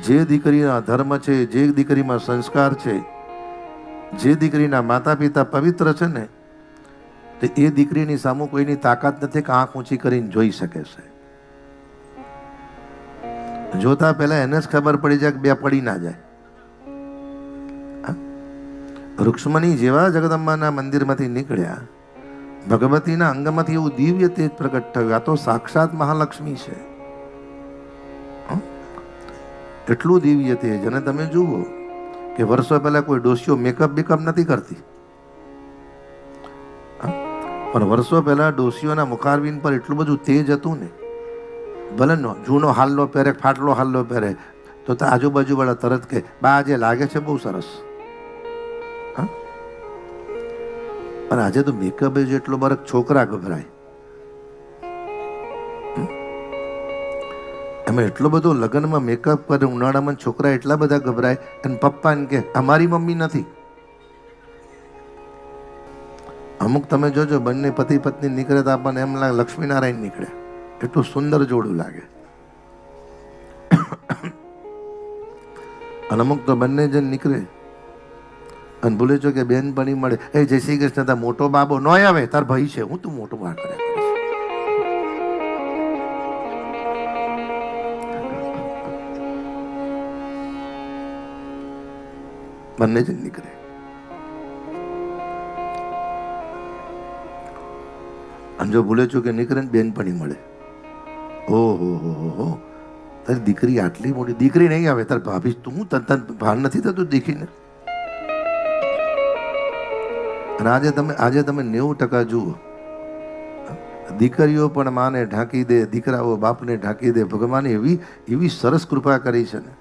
જે દીકરીના ધર્મ છે, જે દીકરીમાં સંસ્કાર છે, જે દીકરીના માતા પિતા પવિત્ર છે ને, તો એ દીકરીની સામે કોઈની તાકાત નથી કે આંખ ઊંચી કરીને જોઈ શકે છે. જોતા પહેલા એને જ ખબર પડી જાય કે બે પડી ના જાય. રૂક્ષ્મણી જેવા જગદંબાના મંદિરમાંથી નીકળ્યા, ભગવતીના અંગમાંથી એવું દિવ્ય તેજ પ્રગટ થયું. આ તો સાક્ષાત મહાલક્ષ્મી છે. એટલું દિવ્ય તેજ. અને તમે જુઓ કે વર્ષો પહેલા કોઈ ડોસીઓ મેકઅપ બેકઅપ નથી કરતી, પણ વર્ષો પહેલા ડોસીઓના મુખારવિંદ પર એટલું બધું તેજ હતું ને, ભલે જૂનો હાલ્લો પહેરે, ફાટલો હાલ્લો પહેરે, તો આજુબાજુ વાળા તરત કે બા આજે લાગે છે બહુ સરસ. અને આજે તો મેકઅપ જ એટલો બરક છોકરા ગભરાય. એમાં એટલો બધો લગ્નમાં મેકઅપ કરે, ઉનાળામાં છોકરા એટલા બધા ગભરાય. અને પપ્પાને કે અમારી મમ્મી નથી. અમુક તમે જોજો બંને પતિ પત્ની નીકળે તો આપણને એમ લાગે લક્ષ્મીનારાયણ નીકળે, એટલું સુંદર જોડું લાગે. અને અમુક તો બંને જણ નીકળે અને ભૂલે છો કે બેનપણી મળે, એ જય શ્રી કૃષ્ણ, તાર મોટો બાબો ન આવે, તાર ભાઈ છે, હું તું મોટો બા કરે. બંને જણ નીકળે. અને જો ભૂલે છો કે નીકળે ને બેનપણી મળે, ઓહો હો, તારી દીકરી આટલી મોટી દીકરી નહીં આવે, તાર ભાભી તું તન ભાન નથી થતું દેખીને. અને આજે તમે 90% જુઓ, દીકરીઓ પણ માને ઢાંકી દે, દીકરાઓ બાપને ઢાંકી દે. ભગવાને એવી સરસ કૃપા કરી છે ને.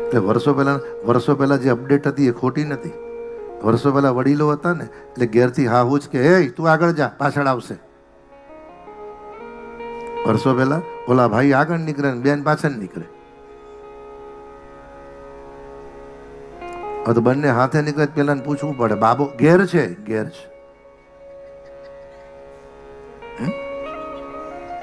એટલે વર્ષો પહેલા જે અપડેટ હતી એ ખોટી નથી. વર્ષો પહેલા વડીલો હતા ને, એટલે ઘેરથી હા હું જ કે એ તું આગળ જા, પાછળ આવશે. વર્ષો પહેલા ઓલા ભાઈ આગળ નીકળે ને બેન પાછળ નીકળે. હવે તો બંને હાથે નીકળે પેલા પૂછવું પડે, બાબો ઘેર છે, ઘેર છે.